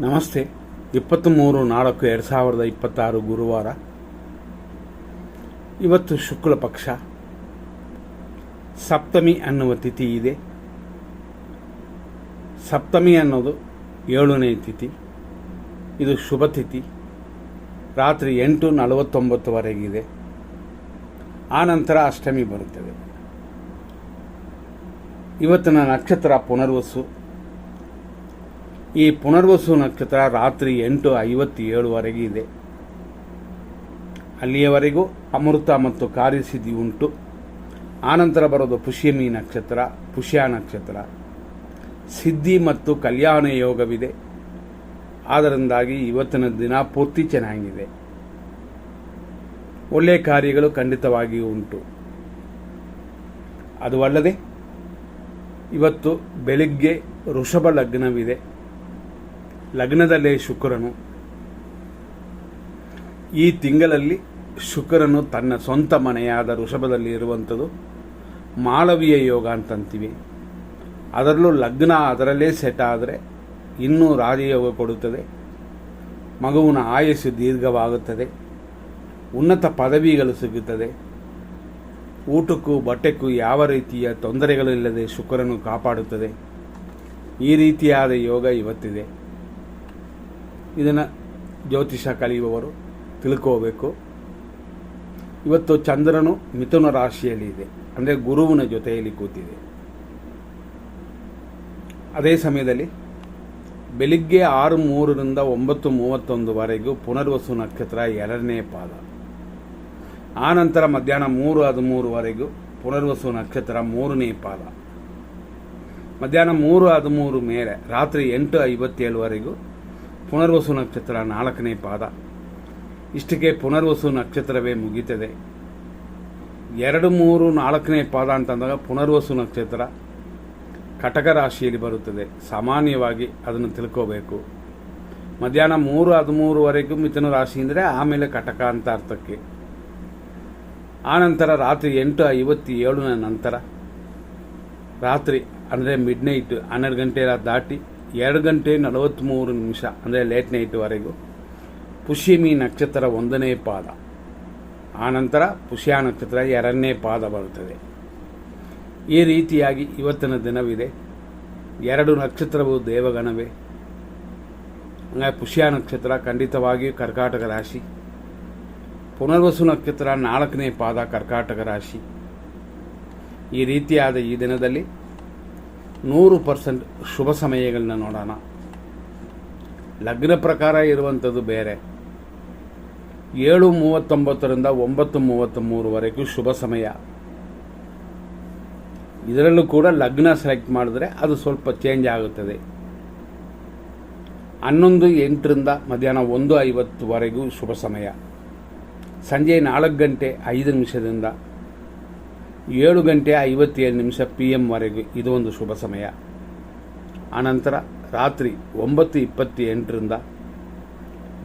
ನಮಸ್ತೆ. 23/4/2026 ಗುರುವಾರ. ಇವತ್ತು ಶುಕ್ಲ ಪಕ್ಷ, ಸಪ್ತಮಿ ಅನ್ನುವ ತಿಥಿ ಇದೆ. ಸಪ್ತಮಿ ಅನ್ನೋದು 7ನೇ ತಿಥಿ. ಇದು ಶುಭ ತಿಥಿ. ರಾತ್ರಿ 8:49ವರೆಗಿದೆ. ಆನಂತರ ಅಷ್ಟಮಿ ಬರುತ್ತದೆ. ಇವತ್ತಿನ ನಕ್ಷತ್ರ ಪುನರ್ವಸು. ಈ ಪುನರ್ವಸು ನಕ್ಷತ್ರ ರಾತ್ರಿ 8:57ವರೆಗೆ ಇದೆ. ಅಲ್ಲಿಯವರೆಗೂ ಅಮೃತ ಮತ್ತು ಕಾರ್ಯಸಿದ್ಧಿ ಉಂಟು. ಆನಂತರ ಬರೋದು ಪುಷ್ಯಮಿ ನಕ್ಷತ್ರ, ಪುಷ್ಯ ನಕ್ಷತ್ರ. ಸಿದ್ಧಿ ಮತ್ತು ಕಲ್ಯಾಣ ಯೋಗವಿದೆ. ಆದ್ದರಿಂದಾಗಿ ಇವತ್ತಿನ ದಿನ ಪೂರ್ತಿ ಚೆನ್ನಾಗಿದೆ. ಒಳ್ಳೆಯ ಕಾರ್ಯಗಳು ಖಂಡಿತವಾಗಿಯೂ ಉಂಟು. ಅದು ಅಲ್ಲದೆ ಇವತ್ತು ಬೆಳಿಗ್ಗೆ ವೃಷಭ ಲಗ್ನವಿದೆ. ಲಗ್ನದಲ್ಲೇ ಶುಕ್ರನು. ಈ ತಿಂಗಳಲ್ಲಿ ಶುಕ್ರನು ತನ್ನ ಸ್ವಂತ ಮನೆಯಾದ ವೃಷಭದಲ್ಲಿ ಇರುವಂಥದ್ದು ಮಾಳವೀಯ ಯೋಗ ಅಂತಂತೀವಿ. ಅದರಲ್ಲೂ ಲಗ್ನ ಅದರಲ್ಲೇ ಸೆಟ್ ಆದರೆ ಇನ್ನೂ ರಾಜಯೋಗ ಕೊಡುತ್ತದೆ. ಮಗುವಿನ ಆಯಸ್ಸು ದೀರ್ಘವಾಗುತ್ತದೆ. ಉನ್ನತ ಪದವಿಗಳು ಸಿಗುತ್ತದೆ. ಊಟಕ್ಕೂ ಬಟ್ಟೆಗೂ ಯಾವ ರೀತಿಯ ತೊಂದರೆಗಳಿಲ್ಲದೆ ಶುಕ್ರನು ಕಾಪಾಡುತ್ತದೆ. ಈ ರೀತಿಯಾದ ಯೋಗ ಇವತ್ತಿದೆ. ಇದನ್ನು ಜ್ಯೋತಿಷ ಕಲಿಯುವವರು ತಿಳ್ಕೋಬೇಕು. ಇವತ್ತು ಚಂದ್ರನು ಮಿಥುನ ರಾಶಿಯಲ್ಲಿ ಇದೆ, ಅಂದರೆ ಗುರುವಿನ ಜೊತೆಯಲ್ಲಿ ಕೂತಿದೆ. ಅದೇ ಸಮಯದಲ್ಲಿ ಬೆಳಿಗ್ಗೆ 6:03ರಿಂದ 9:31ವರೆಗೂ ಪುನರ್ವಸು ನಕ್ಷತ್ರ 2ನೇ ಪಾದ. ಆನಂತರ ಮಧ್ಯಾಹ್ನ 3:13ವರೆಗೂ ಪುನರ್ವಸು ನಕ್ಷತ್ರ 3ನೇ ಪಾದ. ಮಧ್ಯಾಹ್ನ 3:13 ಮೇಲೆ ರಾತ್ರಿ 8:57ವರೆಗೂ ಪುನರ್ವಸು ನಕ್ಷತ್ರ 4ನೇ ಪಾದ. ಇಷ್ಟಕ್ಕೆ ಪುನರ್ವಸು ನಕ್ಷತ್ರವೇ ಮುಗೀತದೆ. 2, 3, 4ನೇ ಪಾದ ಅಂತಂದಾಗ ಪುನರ್ವಸು ನಕ್ಷತ್ರ ಕಟಕ ರಾಶಿಯಲ್ಲಿ ಬರುತ್ತದೆ. ಸಾಮಾನ್ಯವಾಗಿ ಅದನ್ನು ತಿಳ್ಕೋಬೇಕು. ಮಧ್ಯಾಹ್ನ 3:13ವರೆಗೂ ಮಿಥುನ ರಾಶಿ ಅಂದರೆ ಆಮೇಲೆ ಕಟಕ ಅಂತ ಅರ್ಥಕ್ಕೆ. ಆನಂತರ ರಾತ್ರಿ 8:57ನ ನಂತರ ರಾತ್ರಿ ಅಂದರೆ ಮಿಡ್ ನೈಟ್ 12 ಗಂಟೆ ದಾಟಿ 2:43 ಅಂದರೆ ಲೇಟ್ ನೈಟ್ವರೆಗೂ ಪುಷ್ಯಮಿ ನಕ್ಷತ್ರ 1ನೇ ಪಾದ. ಆನಂತರ ಪುಷ್ಯ ನಕ್ಷತ್ರ 2ನೇ ಪಾದ ಬರುತ್ತದೆ. ಈ ರೀತಿಯಾಗಿ ಇವತ್ತಿನ ದಿನವಿದೆ. 2 ನಕ್ಷತ್ರವು ದೇವಗಣವೇ. ಹಾಗಾಗಿ ಪುಷ್ಯ ನಕ್ಷತ್ರ ಖಂಡಿತವಾಗಿಯೂ ಕರ್ಕಾಟಕ ರಾಶಿ. ಪುನರ್ವಸು ನಕ್ಷತ್ರ 4ನೇ ಪಾದ ಕರ್ಕಾಟಕ ರಾಶಿ. ಈ ರೀತಿಯಾದ ಈ ದಿನದಲ್ಲಿ 100% ಶುಭ ಸಮಯಗಳನ್ನ ನೋಡೋಣ. ಲಗ್ನ ಪ್ರಕಾರ ಇರುವಂಥದ್ದು ಬೇರೆ. 7:39ರಿಂದ 9:33ವರೆಗೂ ಶುಭ ಸಮಯ. ಇದರಲ್ಲೂ ಕೂಡ ಲಗ್ನ ಸೆಲೆಕ್ಟ್ ಮಾಡಿದ್ರೆ ಅದು ಸ್ವಲ್ಪ ಚೇಂಜ್ ಆಗುತ್ತದೆ. 11:08ರಿಂದ ಮಧ್ಯಾಹ್ನ 1:50ವರೆಗೂ ಶುಭ ಸಮಯ. ಸಂಜೆ 4:05ದಿಂದ 7:57 PM ವರೆಗೂ ಇದು ಒಂದು ಶುಭ ಸಮಯ. ಆನಂತರ ರಾತ್ರಿ 9:28ರಿಂದ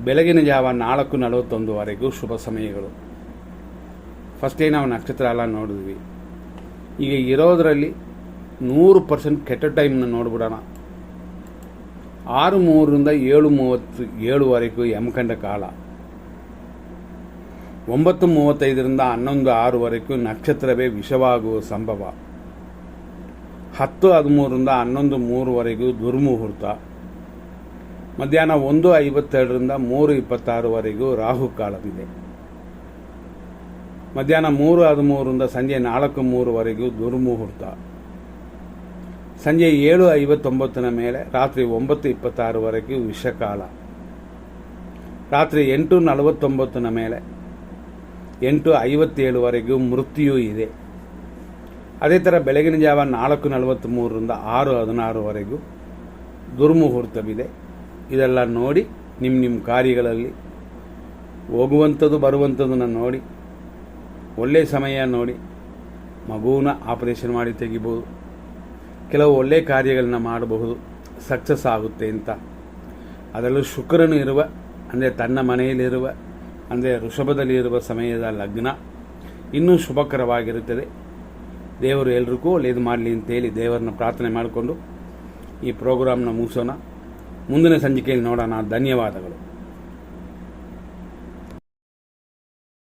ಬೆಳಗಿನ ಜಾವ 4:41ವರೆಗೂ ಶುಭ ಸಮಯಗಳು. ಫಸ್ಟೇ ನಾವು ನಕ್ಷತ್ರ ಎಲ್ಲ ನೋಡಿದ್ವಿ. ಈಗ ಇರೋದರಲ್ಲಿ 100% ಕೆಟ್ಟ ಟೈಮ್ನ ನೋಡ್ಬಿಡೋಣ. 6:03ರಿಂದ 7:37ವರೆಗೂ ಯಮಕಂಡ ಕಾಲ. 9:35ರಿಂದ 11:06ವರೆಗೂ ನಕ್ಷತ್ರವೇ ವಿಷವಾಗುವ ಸಂಭವ. 10:13ರಿಂದ 11:03ವರೆಗೂ ದುರ್ಮುಹೂರ್ತ. ಮಧ್ಯಾಹ್ನ 1:52ರಿಂದ 3:26ವರೆಗೂ ರಾಹುಕಾಲವಿದೆ. ಮಧ್ಯಾಹ್ನ 3:13ರಿಂದ ಸಂಜೆ 4:03ವರೆಗೂ ದುರ್ಮುಹೂರ್ತ. ಸಂಜೆ 7:59ನ ಮೇಲೆ ರಾತ್ರಿ 9:26ವರೆಗೂ ವಿಷಕಾಲ. ರಾತ್ರಿ 8:49ನ ಮೇಲೆ 8:57ವರೆಗೂ ಮೃತ್ಯು ಇದೆ. ಅದೇ ಥರ ಬೆಳಗಿನ ಜಾವ 4:43ರಿಂದ 6:16ವರೆಗೂ ದುರ್ಮುಹೂರ್ತವಿದೆ. ಇದೆಲ್ಲ ನೋಡಿ ನಿಮ್ಮ ಕಾರ್ಯಗಳಲ್ಲಿ ಹೋಗುವಂಥದ್ದು ಬರುವಂಥದ್ದನ್ನು ನೋಡಿ ಒಳ್ಳೆಯ ಸಮಯ ನೋಡಿ ಮಗುವನ್ನ ಆಪರೇಷನ್ ಮಾಡಿ ತೆಗಿಬೋದು. ಕೆಲವು ಒಳ್ಳೆಯ ಕಾರ್ಯಗಳನ್ನ ಮಾಡಬಹುದು, ಸಕ್ಸಸ್ ಆಗುತ್ತೆ ಅಂತ. ಅದರಲ್ಲೂ ಶುಕ್ರನು ಇರುವ, ಅಂದರೆ ತನ್ನ ಮನೆಯಲ್ಲಿರುವ, ಅಂದರೆ ವೃಷಭದಲ್ಲಿ ಇರುವ ಸಮಯದ ಲಗ್ನ ಇನ್ನೂ ಶುಭಕರವಾಗಿರುತ್ತದೆ. ದೇವರು ಎಲ್ರಿಗೂ ಒಳ್ಳೆಯದು ಮಾಡಲಿ ಅಂತೇಳಿ ದೇವರನ್ನ ಪ್ರಾರ್ಥನೆ ಮಾಡಿಕೊಂಡು ಈ ಪ್ರೋಗ್ರಾಮ್ನ ಮುಗಿಸೋಣ. ಮುಂದಿನ ಸಂಚಿಕೆಯಲ್ಲಿ ನೋಡೋಣ. ಧನ್ಯವಾದಗಳು.